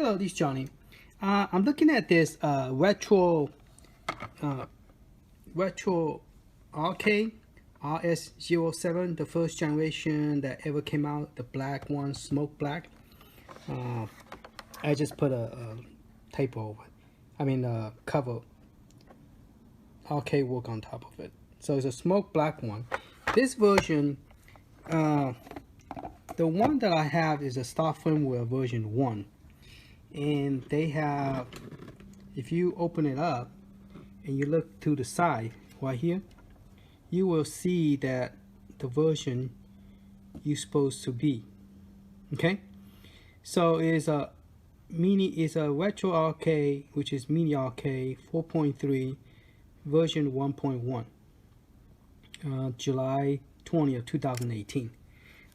Hello, this is Johnny. I'm looking at this retro RK RS07, the first generation that ever came out, the black one, smoke black. I just put a tape over it. I mean, cover RK work on top of it. So it's a smoke black one. This version, the one that I have is a stock firmware version 1. And they have, if you open it up and you look to the side right here, you will see that the version you're supposed to be. Okay, so it's a retro RK, which is mini RK 4.3 version 1.1, July 20th 2018.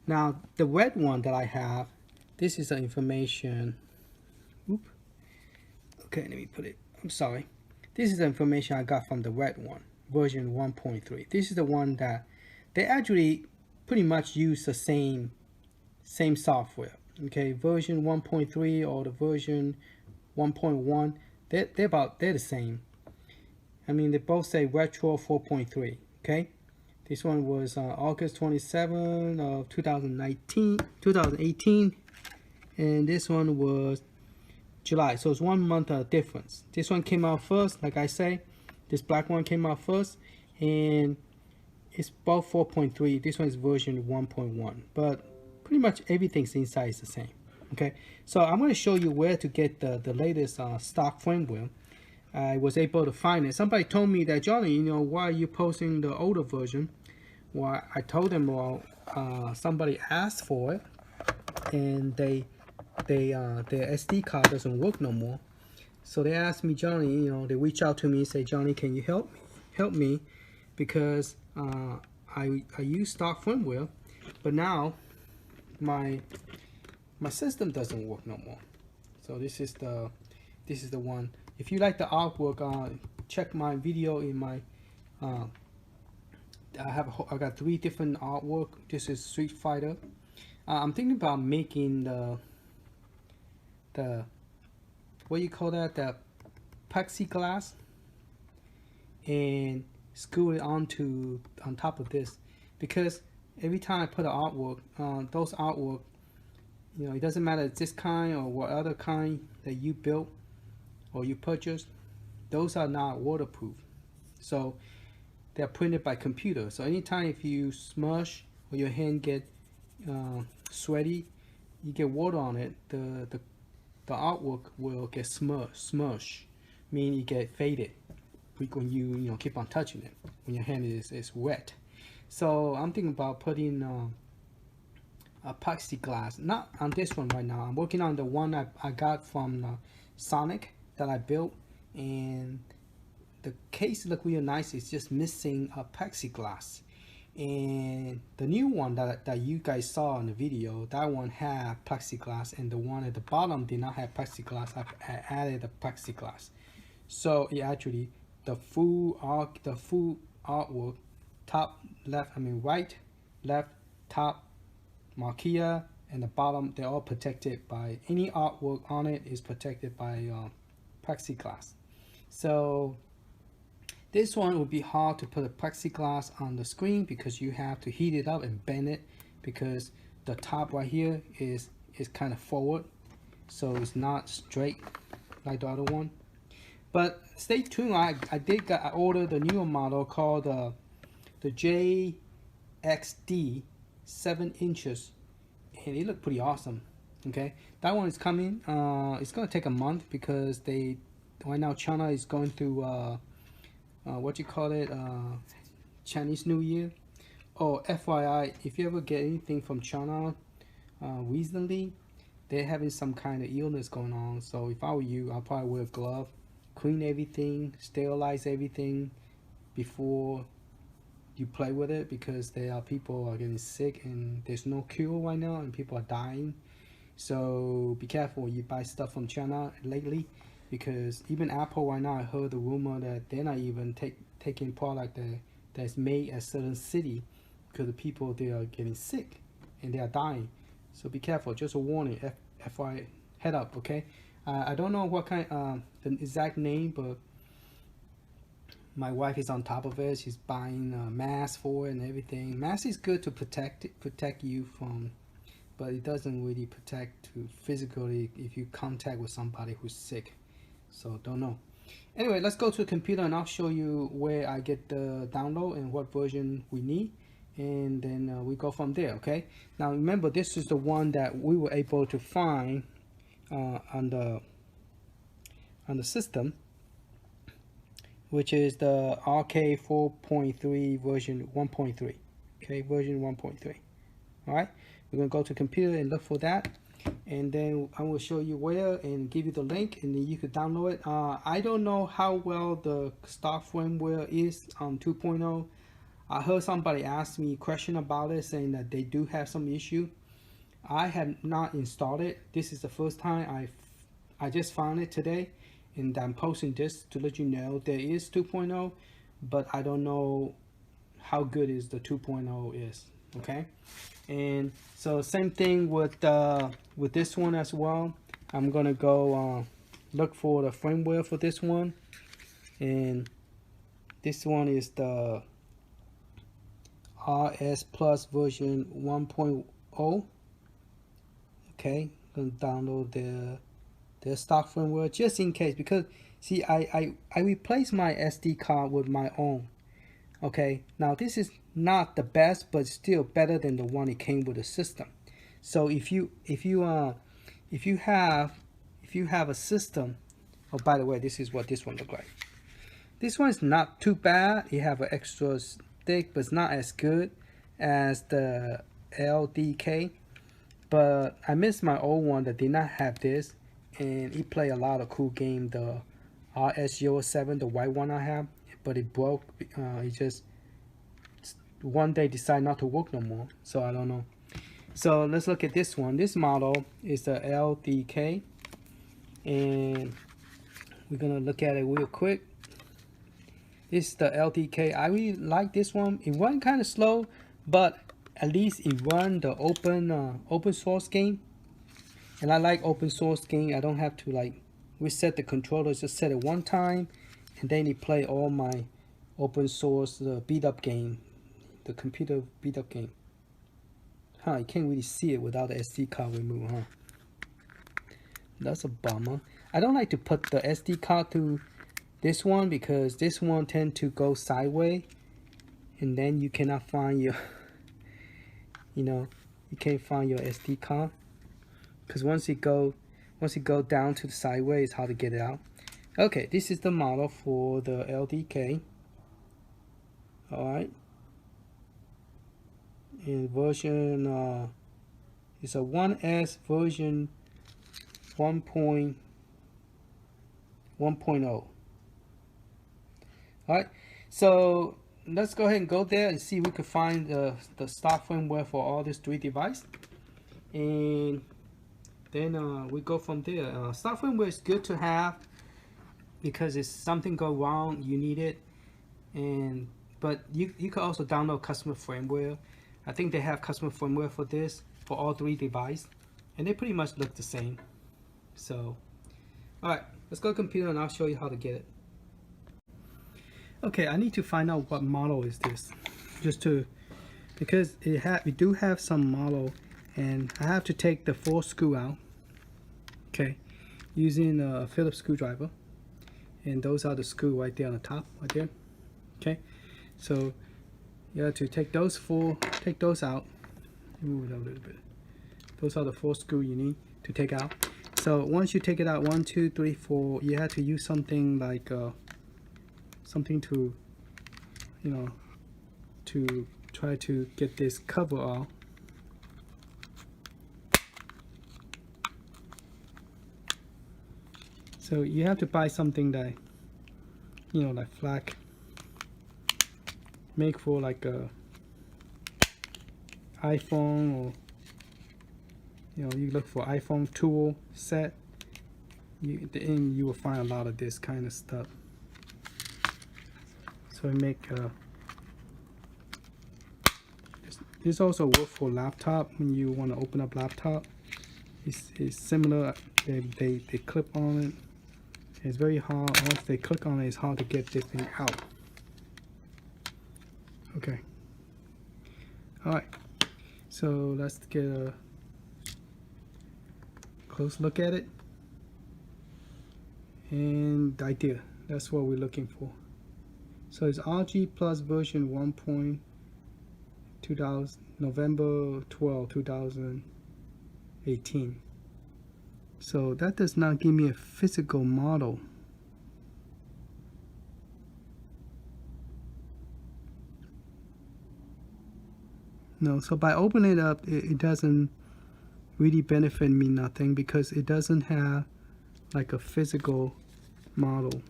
Now the red one that I have, this is the information. Oop. Okay, let me put it. I'm sorry. This is the information I got from the red one, version 1.3. This is the one that they actually pretty much use the same software. Okay, version 1.3 or the version 1.1, they're the same. I mean, they both say retro 4.3. Okay, this one was August 27 of 2018, and this one was July, so it's 1 month difference. This one came out first, like I say. This black one came out first, and it's both 4.3. This one is version 1.1, but pretty much everything's inside is the same. Okay, so I'm going to show you where to get the latest stock firmware. I was able to find it. Somebody told me that, Johnny, you know, why are you posting the older version? Well, I told them, well, somebody asked for it, and their SD card doesn't work no more. So they asked me, Johnny, you know, they reach out to me and say, Johnny, can you help me? Because I use stock firmware, but now my system doesn't work no more. So this is the one. If you like the artwork, check my video in my I got 3 different artwork. This is Street Fighter. I'm thinking about making the what you call that, the plexiglass, and screw it on top of this, because every time I put an artwork, those artwork, you know, it doesn't matter it's this kind or what other kind that you built or you purchased, those are not waterproof, so they're printed by computer. So anytime if you smush or your hand get sweaty, you get water on it, the artwork will get smushed, meaning you get faded when you keep on touching it when your hand is wet. So I'm thinking about putting a plexiglass, not on this one right now. I'm working on the one I got from Sonic that I built, and the case look real nice. It's just missing a plexiglass. And the new one that you guys saw in the video, that one had plexiglass, and the one at the bottom did not have plexiglass. I added the plexiglass, so it actually the full artwork, top left, I mean right, left, top, marquee, and the bottom, they're all protected by, any artwork on it is protected by plexiglass. So this one would be hard to put a plexiglass on the screen because you have to heat it up and bend it, because the top right here is kind of forward, so it's not straight like the other one. But stay tuned. I ordered the newer model called the JXD 7 inches, and it looked pretty awesome. Okay, that one is coming. It's gonna take a month because right now China is going through what you call it, Chinese New Year. Oh, FYI, if you ever get anything from China recently, they're having some kind of illness going on. So if I were you, I'll probably wear a glove, clean everything, sterilize everything before you play with it, because people are getting sick and there's no cure right now and people are dying. So be careful when you buy stuff from China lately, because even Apple right now, I heard the rumor that they're not even taking product that's made at certain city, because the people, they are getting sick and they are dying. So be careful, just a warning, FYI, head up, okay? I don't know what kind the exact name, but my wife is on top of it. She's buying a mask for it and everything. Mask is good to protect you from, but it doesn't really protect to physically if you contact with somebody who's sick. So don't know. Anyway, let's go to the computer and I'll show you where I get the download and what version we need, and then we go from there. Okay, now remember, this is the one that we were able to find on the system, which is the RK 4.3 version 1.3. Okay, version 1.3. All right, we're gonna go to computer and look for that, and then I will show you where and give you the link, and then you could download it. I don't know how well the stock firmware is on 2.0. I heard somebody ask me a question about it, saying that they do have some issue. I have not installed it. This is the first time I just found it today, and I'm posting this to let you know there is 2.0, but I don't know how good is the 2.0 is. Okay, and so same thing with this one as well. I'm gonna go look for the firmware for this one, and this one is the RS Plus version 1.0. Okay, I'm gonna download the stock firmware just in case, because see, I replaced my SD card with my own. Okay, now this is not the best, but still better than the one it came with the system. So if you have a system, oh, by the way, this is what this one look like. This one is not too bad. You have an extra stick, but it's not as good as the LDK. But I missed my old one that did not have this, and it played a lot of cool game. The RS07, the white one I have, but it broke. It just one day decided not to work no more. So I don't know. So let's look at this one. This model is the LDK, and we're gonna look at it real quick. This is the LDK. I really like this one. It run kind of slow, but at least it run the open source game, and I like open source game. I don't have to like reset the controllers. Just set it one time, and then it play all my open source beat up game, the computer beat up game. You can't really see it without the SD card removed, huh? That's a bummer. I don't like to put the SD card to this one, because this one tend to go sideways, and then you cannot find your you can't find your SD card, because once it go down to the sideways, it's hard to get it out. Okay, this is the model for the LDK. All right, and version it's a 1S version 1.0. All right, so let's go ahead and go there and see if we can find the stock firmware for all these three devices, and then we go from there. Stock firmware is good to have, because if something go wrong, you need it. But you can also download customer firmware. I think they have customer firmware for this for all three devices, and they pretty much look the same. So all right, let's go to computer and I'll show you how to get it. Okay, I need to find out what model is this, because we do have some model, and I have to take the 4 screw out. Okay, using a Phillips screwdriver, and those are the screw right there on the top, right there. Okay, so you have to take those out. Move it a little bit. Those are the 4 screws you need to take out. So once you take it out, 1, 2, 3, 4, you have to use something like something to to try to get this cover off. So you have to buy something that like flat, make for like a iPhone, or you look for iPhone tool set. You will find a lot of this kind of stuff. So I make this also work for laptop when you want to open up laptop. It's similar. They clip on it. It's very hard. Once they click on it, it's hard to get this thing out. Okay. All right. So let's get a close look at it. And the idea, that's what we're looking for. So it's RG Plus version 1.2000 November 12, 2018. So that does not give me a physical model. No, so by opening it up, it doesn't really benefit me nothing because it doesn't have like a physical model.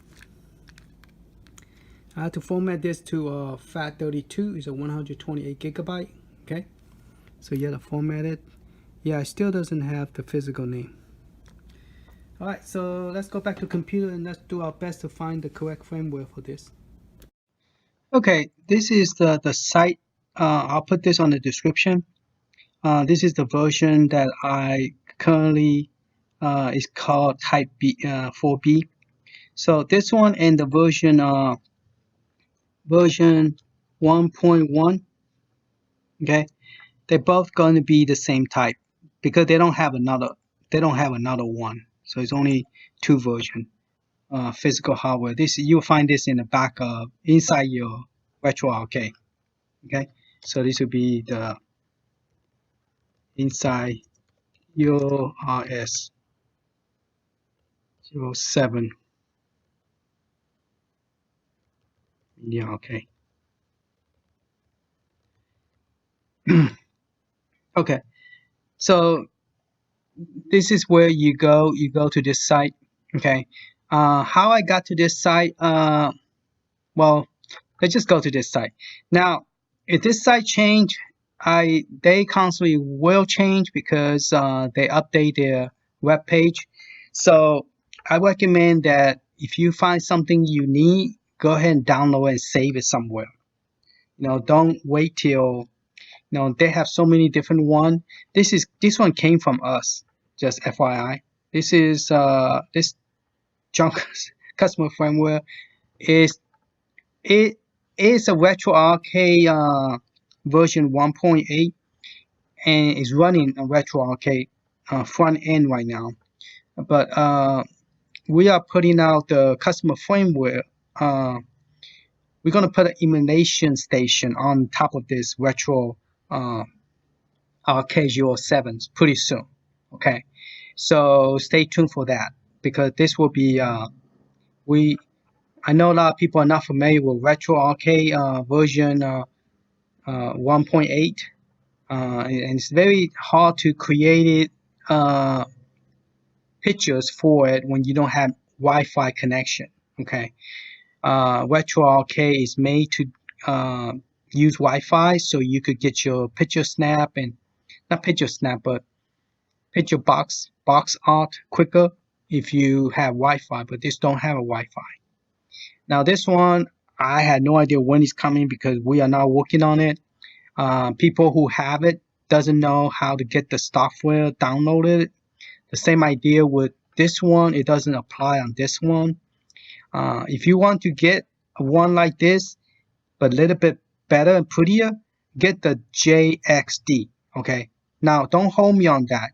I have to format this to FAT32. It's a 128 gigabyte. Okay, so you have to format it. Yeah, it still doesn't have the physical name. All right, so let's go back to computer and let's do our best to find the correct firmware for this. Okay, this is the site. I'll put this on the description. This is the version that I currently is called Type B 4B. So this one and the version 1.1, okay, they're both going to be the same type because they don't have another one. So it's only two versions. Physical hardware. This you'll find this in the back of inside your virtual arcade. Okay, so this will be the inside your RS07. Yeah, okay. Okay, so this is where you go to this site. Okay, how I got to this site, well, let's just go to this site. Now if this site change, they constantly will change because they update their web page. So I recommend that if you find something you need, go ahead and download and save it somewhere. Don't wait till they have so many different one. This one came from us, just FYI. This is this junk customer firmware is it is a virtual arcade version 1.8 and is running a retro arcade front end right now. But we are putting out the customer firmware. We're going to put an emulation station on top of this retro arcade 07s pretty soon. Okay, so stay tuned for that because this will be I know a lot of people are not familiar with retro arcade version 1.8. And it's very hard to create pictures for it when you don't have Wi-Fi connection. Okay, Retro Arcade is made to use Wi-Fi, so you could get your picture snap and not picture snap, but picture box art quicker if you have Wi-Fi. But this don't have a Wi-Fi. Now this one, I had no idea when it's coming because we are not working on it. People who have it doesn't know how to get the software downloaded. The same idea with this one, it doesn't apply on this one. If you want to get one like this, but a little bit better and prettier, get the JXD. Okay. Now don't hold me on that.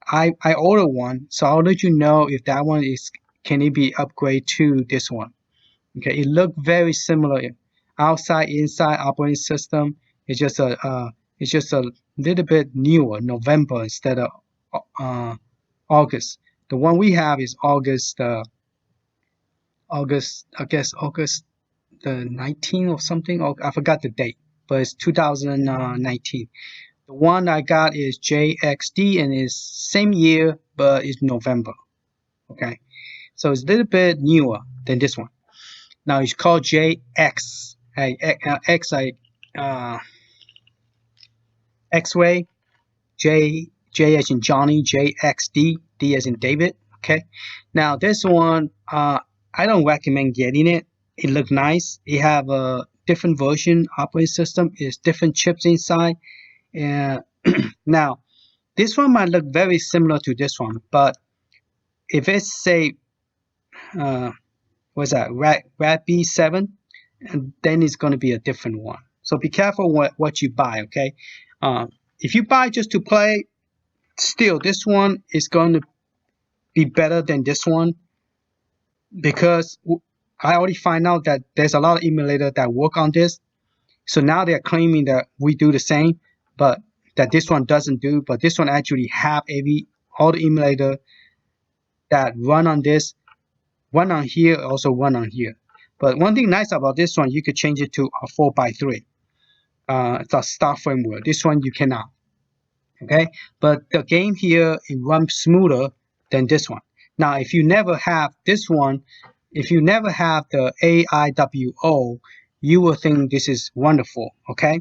I ordered one, so I'll let you know if that one can it be upgraded to this one. Okay, it looked very similar. Outside, inside operating system. It's just a little bit newer, November instead of August. The one we have is August. I guess August the 19th or something. I forgot the date, but it's 2019. The one I got is JXD and it's same year, but it's November. Okay, so it's a little bit newer than this one. Now it's called JX. X-ray, J as in Johnny, JXD, D as in David. Okay. Now this one, I don't recommend getting it. It looks nice. It have a different version operating system. It's different chips inside. And now this one might look very similar to this one, but if it's say what's that, rat B7, and then it's going to be a different one. So be careful what you buy, okay? If you buy just to play, still this one is going to be better than this one, because I already find out that there's a lot of emulators that work on this. So now they're claiming that we do the same, but that this one doesn't do. But this one actually have all the emulator that run on this, one on here, also one on here. But one thing nice about this one, you could change it to a 4x3. It's a star firmware. This one you cannot. Okay, but the game here, it runs smoother than this one. Now, if you never have this one, if you never have the AIWO, you will think this is wonderful. Okay,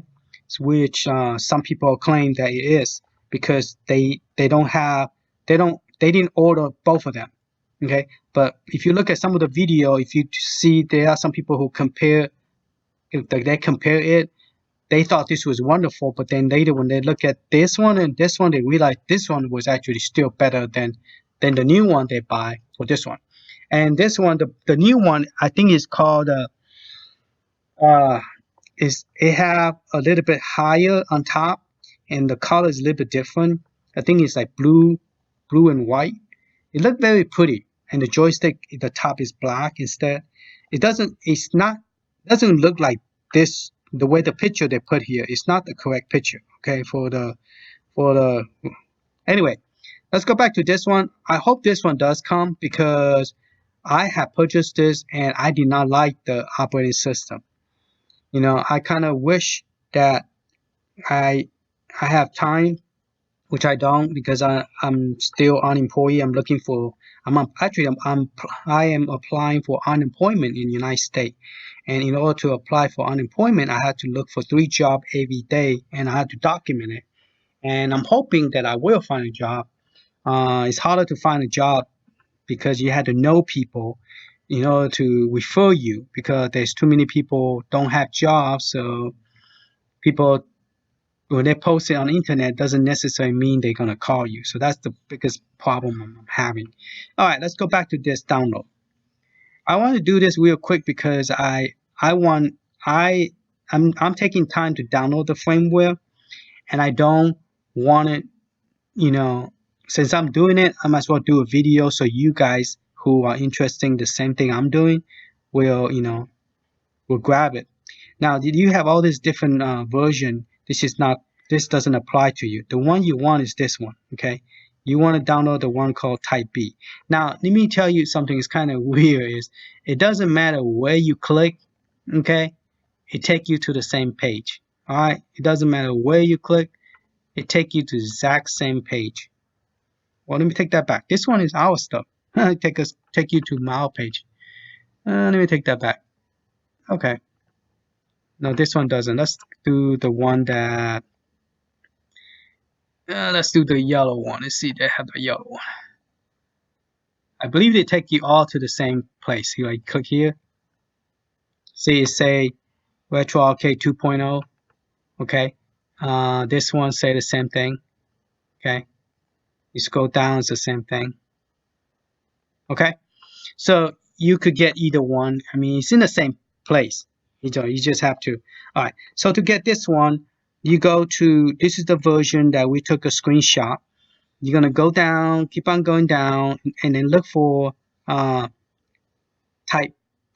which some people claim that it is, because they didn't order both of them. Okay, but if you look at some of the video, if you see there are some people who compare, if they compare it, they thought this was wonderful, but then later when they look at this one and this one, they realize this one was actually still better than the new one they buy for this one. And this one, the new one, I think is called it have a little bit higher on top, and the color is a little bit different. I think it's like blue and white. It looked very pretty, and the joystick, the top is black instead. Doesn't look like this. The way the picture they put here is not the correct picture. Okay, anyway, let's go back to this one. I hope this one does come, because I have purchased this and I did not like the operating system. You know, I kind of wish that I have time, which I don't, because I'm still unemployed. I am applying for unemployment in the United States. And in order to apply for unemployment, I had to look for 3 jobs every day, and I had to document it. And I'm hoping that I will find a job. It's harder to find a job because you had to know people in order to refer you, because there's too many people don't have jobs. So people, when they post it on the internet, doesn't necessarily mean they're going to call you. So that's the biggest problem I'm having. All right, let's go back to this download. I want to do this real quick because I'm taking time to download the firmware, and I don't want it, you know, since I'm doing it, I might as well do a video so you guys who are interested in the same thing I'm doing will grab it. Now, did you have all this different version? This doesn't apply to you. The one you want is this one, okay? You want to download the one called Type B. Now, let me tell you something that's kind of weird is it doesn't matter where you click, okay? It takes you to the same page, all right? It doesn't matter where you click. It takes you to the exact same page. Well, let me take that back. This one is our stuff. Take you to my page. Let me take that back. Okay. No, this one doesn't. Let's do the one that... let's do the yellow one. Let's see if they have the yellow one. I believe they take you all to the same place. You like click here. See it say Retro Arcade 2.0. Okay. This one say the same thing. Okay. You scroll down, it's the same thing. Okay. So you could get either one. I mean, it's in the same place. You just have to. All right. So to get this one, you go to, this is the version that we took a screenshot. You're going to go down, keep on going down, and then look for Type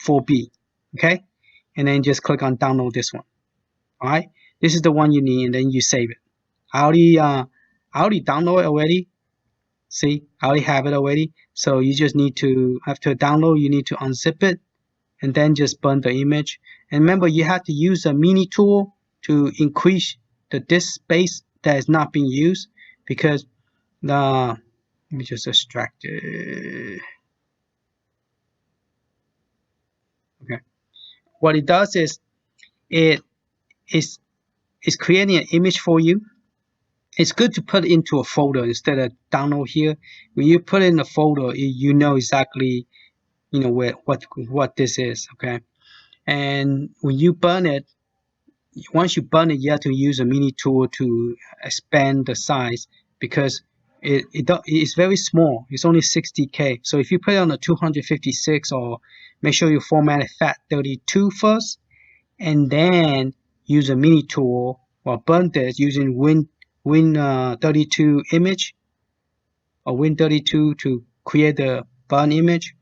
4B, okay? And then just click on download this one, all right? This is the one you need, and then you save it. I already downloaded it already. See, I already have it already. So you just need to, after download, you need to unzip it, and then just burn the image. And remember, you have to use a mini tool to increase the disk space that is not being used, because let me just extract it. Okay. What it does is it's creating an image for you. It's good to put it into a folder instead of download here. When you put it in a folder, you know exactly, you know, what this is. Okay. And when you burn it, once you burn it, you have to use a mini tool to expand the size because it's very small. It's only 60K. So if you put it on a 256, or make sure you format it FAT32 first, and then use a mini tool or burn this using Win32 image or Win32 to create the burn image.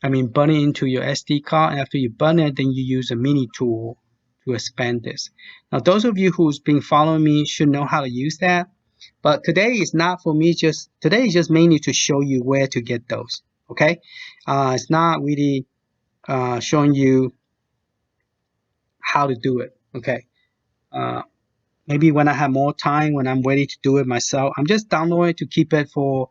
Burn it into your SD card. And after you burn it, then you use a mini tool to expand this. Now, those of you who's been following me should know how to use that. But today is not for me. Today is just mainly to show you where to get those. Okay, it's not really showing you how to do it. Okay, maybe when I have more time, when I'm ready to do it myself, I'm just downloading to keep it for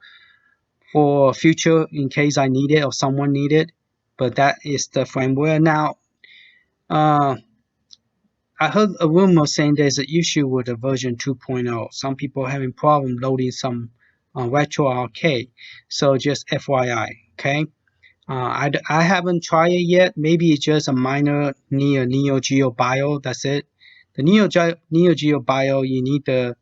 future in case I need it or someone need it. But that is the firmware. Now, I heard a rumor saying there's an issue with the version 2.0. Some people are having problem loading some retro arcade. So just FYI, okay? I haven't tried it yet. Maybe it's just a minor Neo Geo BIOS. That's it. The Neo Geo BIOS, you need the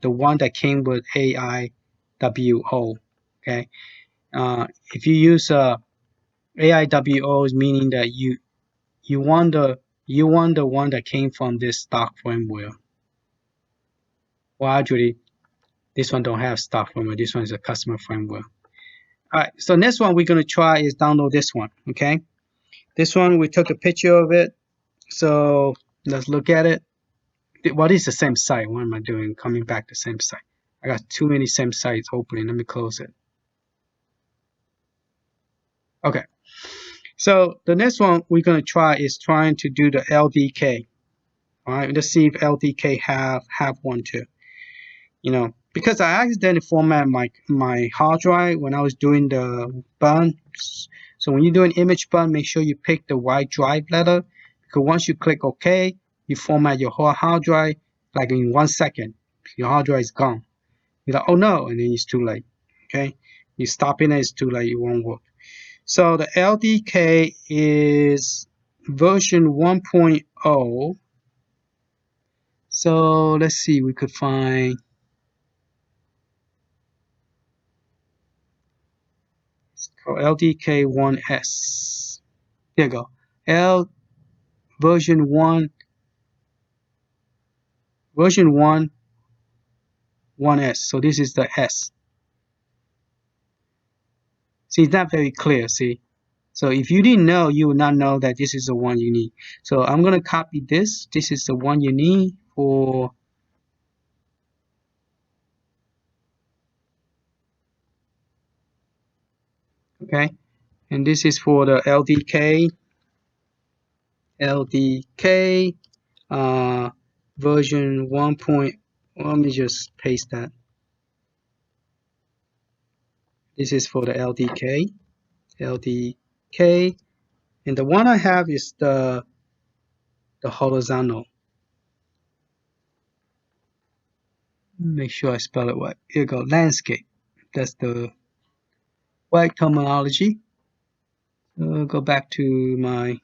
one that came with AIWO. Okay. If you use AIWO, meaning that you want the one that came from this stock firmware. Well, actually, this one don't have stock firmware. This one is a customer firmware. All right. So next one we're gonna try is download this one. Okay. This one we took a picture of it. So let's look at it. Well, it's the same site. What am I doing? Coming back to the same site. I got too many same sites opening. Let me close it. Okay. So the next one we're going to try is trying to do the LDK. All right. Let's see if LDK have one too. Because I accidentally formatted my hard drive when I was doing the burn. So when you're doing image burn, make sure you pick the right drive letter, because once you click OK, you format your whole hard drive like in 1 second. Your hard drive is gone. You're like, oh no, and then it's too late. Okay, you stop it, it's too late. It won't work. So the LDK is version 1.0. So let's see, we could find. It's called LDK 1S. There you go. Version 1. Version 1. 1S. So this is the S. See, it's not very clear. See, so if you didn't know, you would not know that this is the one you need. So I'm gonna copy this. This is the one you need for. Okay, and this is for the LDK. LDK version 1. Let me just paste that. This is for the LDK. LDK, and the one I have is the horizontal. Make sure I spell it right. Here you go, landscape. That's the right terminology. Go back to my.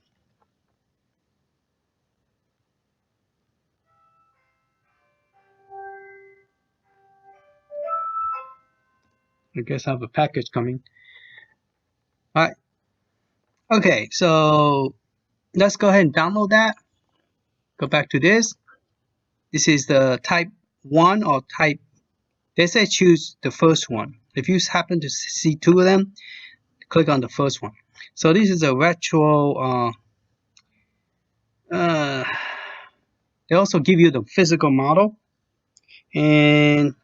I guess I have a package coming. All right. Okay, so let's go ahead and download that. Go back to this. This is the type 1 or type. They say choose the first one. If you happen to see two of them, click on the first one. So this is a retro. They also give you the physical model, and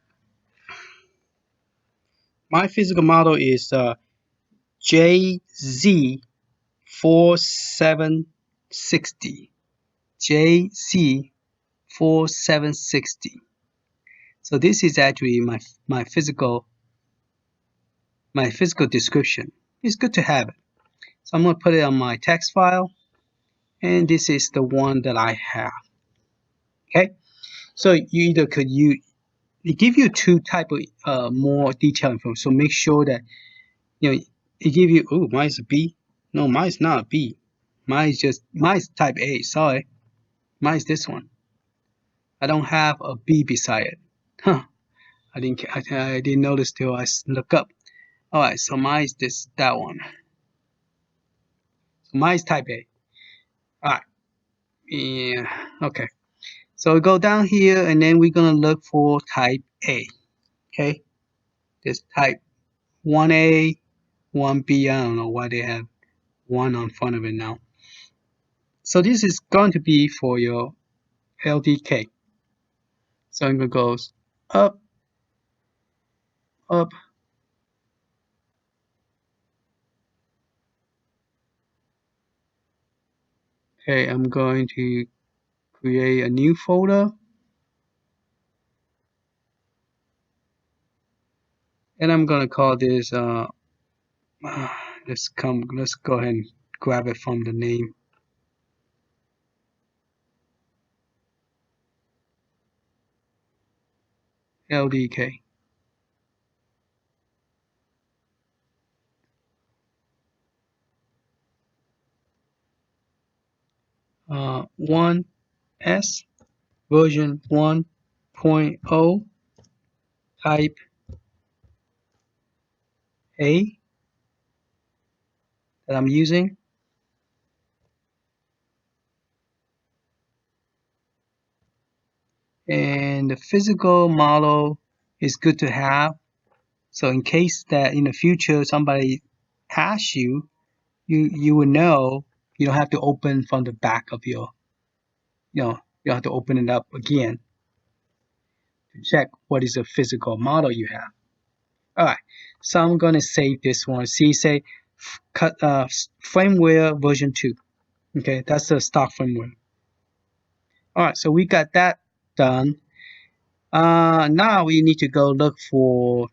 my physical model is JZ4760. JZ4760. So this is actually my physical description. It's good to have it. So I'm going to put it on my text file, and this is the one that I have. Okay, so you either could it give you two type of more detailed info. So make sure that it give you. Oh, mine's a B. No, mine's not a B. Mine's type A. Sorry, mine's this one. I don't have a B beside it. Huh. I didn't notice till I look up. All right, so mine is that one. So mine is type A. All right. Yeah. Okay. So we go down here, and then we're gonna look for type A. Okay. This type 1A, 1B. I don't know why they have one on front of it now. So this is going to be for your LDK. So it goes up, up. Okay, I'm going to create a new folder. And I'm gonna call this let's go ahead and grab it from the name. LDK. Uh, 1S version 1.0 type A that I'm using. And the physical model is good to have. So in case that in the future somebody asks you, you will know you don't have to open from the back of your, you don't have to open it up again to check what is the physical model you have. All right, so I'm gonna save this one. See, say firmware version 2. Okay, that's the stock firmware. All right, so we got that done. Now we need to go look for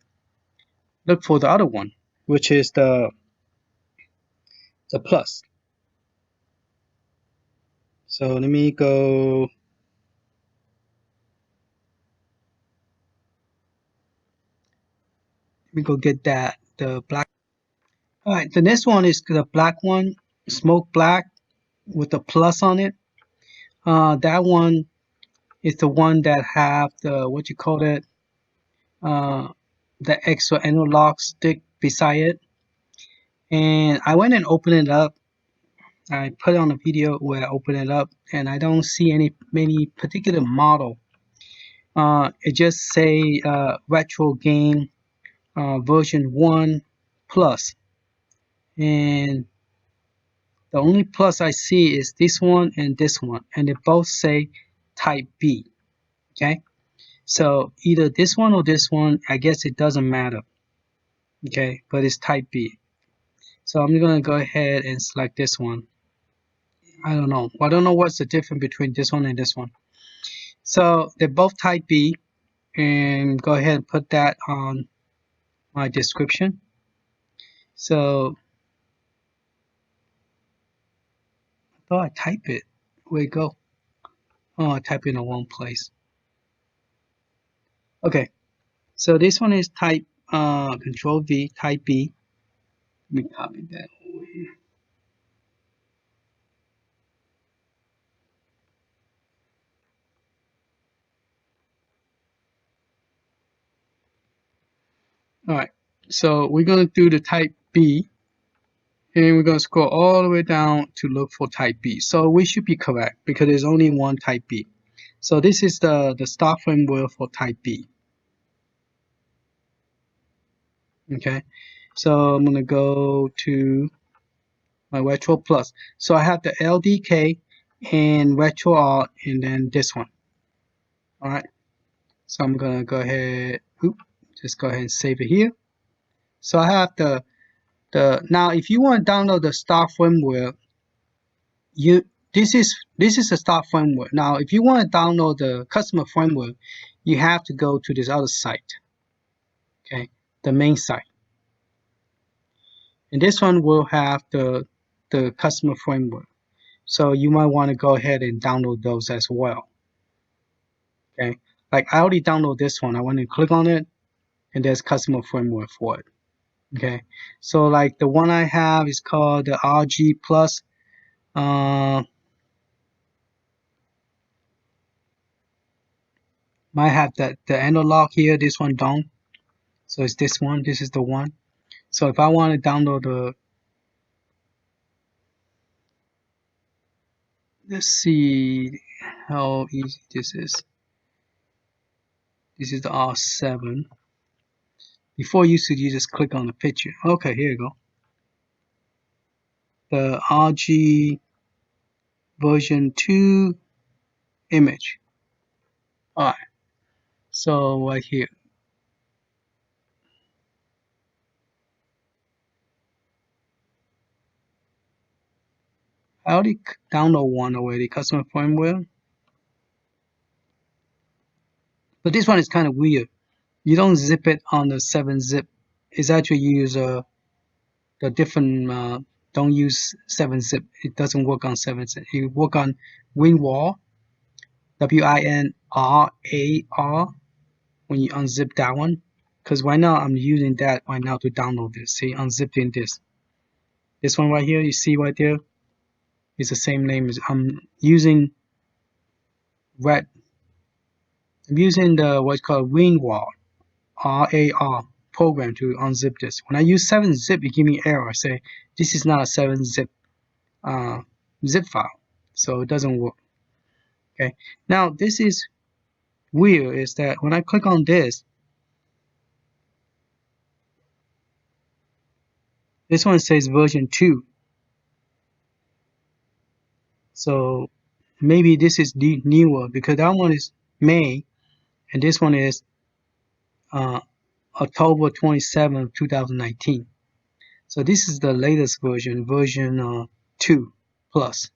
the other one, which is the plus. So let me go. Let me go get that, the black. All right, the next one is the black one, smoke black with the plus on it. That one is the one that have the, what you call it, the extra analog stick beside it. And I went and opened it up. I put it on a video where I open it up, and I don't see many particular model. It just say retro game version 1 plus, and the only plus I see is this one, and they both say type B. Okay, so either this one or this one, I guess it doesn't matter. Okay, but it's type B. So I'm gonna go ahead and select this one. I don't know what's the difference between this one and this one. So they're both type B, and go ahead and put that on my description. So I thought I type it. Where'd it go? Oh, I type in the wrong place. Okay, so this one is type Control V, type B. Let me copy that over here. All right, so we're gonna do the type B, and we're gonna scroll all the way down to look for type B. So we should be correct because there's only one type B. So this is the stock firmware for type B. Okay, so I'm gonna go to my Retro Plus. So I have the LDK and Retro R, and then this one. All right, so I'm gonna go ahead. Just go ahead and save it here. So I have the now. If you want to download the stock firmware, this is the stock firmware. Now, if you want to download the customer firmware, you have to go to this other site. Okay, the main site. And this one will have the customer firmware. So you might want to go ahead and download those as well. Okay, like I already downloaded this one. I want to click on it, and there's customer firmware for it. Okay, so like the one I have is called the RG Plus. Might have the analog here, this one don't. So it's this one, this is the one. So if I want to download the, let's see how easy this is. This is the R7. Before you just click on the picture. Okay, here you go. The RG version 2 image. Alright, so right here. I already download one already, customer firmware. But this one is kind of weird. You don't zip it on the 7-zip. It's actually use the different, don't use 7-zip. It doesn't work on 7-zip. It work on WinRAR, WinRAR, when you unzip that one. Because right now I'm using that right now to download this. See, unzipping this. This one right here, you see right there, is the same name as I'm using red. I'm using the what's called WinRAR, RAR program to unzip this. When I use 7-zip, it gives me error. I say this is not a 7-zip zip file, so it doesn't work. Okay. Now this is weird. Is that when I click on this, this one says version 2. So maybe this is the newer because that one is May, and this one is October 27, 2019. So this is the latest version, version 2 plus.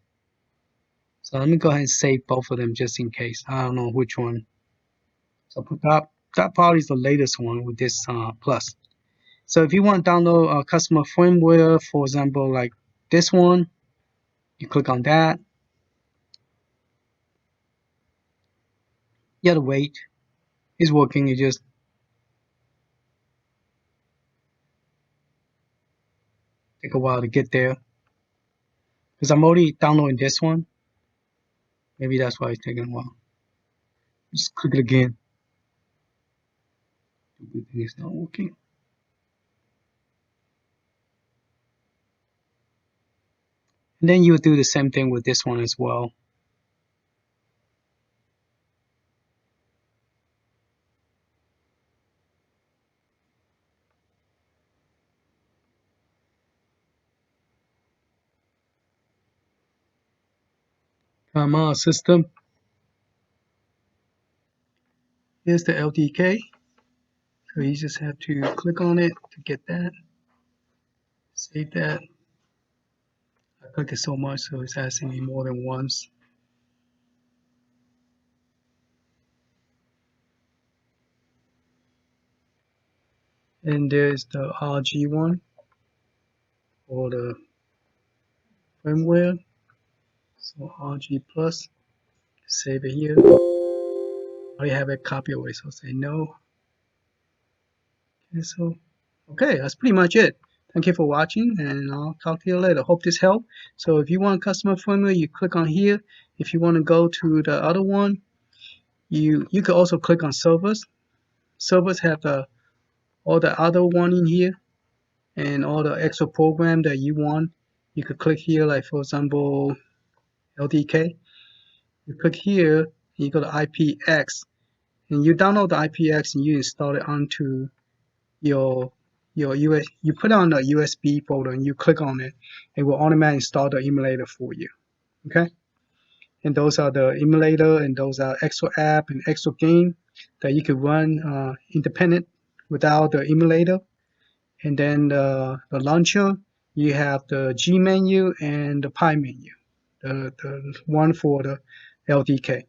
So let me go ahead and save both of them just in case. I don't know which one. So that probably is the latest one with this plus. So if you want to download a customer firmware, for example, like this one, you click on that. You have to wait. It's working. You just take a while to get there. Because I'm already downloading this one. Maybe that's why it's taking a while. Just click it again. It's not working. And then you do the same thing with this one as well. Come on, system. Here's the LDK. So you just have to click on it to get that. Save that. I click it so much, so it's asking me more than once. And there's the RG one, or the firmware. So RG plus. Save it here. I have it copied away, so say no. Cancel. Okay, that's pretty much it. Thank you for watching, and I'll talk to you later. Hope this helped. So if you want customer firmware, you click on here. If you want to go to the other one, you could also click on servers. Servers have all the other one in here, and all the extra program that you want. You could click here, like for example, LDK. You click here, you go to IPX, and you download the IPX and you install it onto your US. You put it on the USB folder and you click on it. It will automatically install the emulator for you. Okay. And those are the emulator, and those are extra app and extra game that you can run independent without the emulator. And then the launcher, you have the G menu and the Pi menu, the one for the LDK.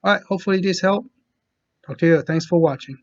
All right, hopefully this helped. Talk to you. Thanks for watching.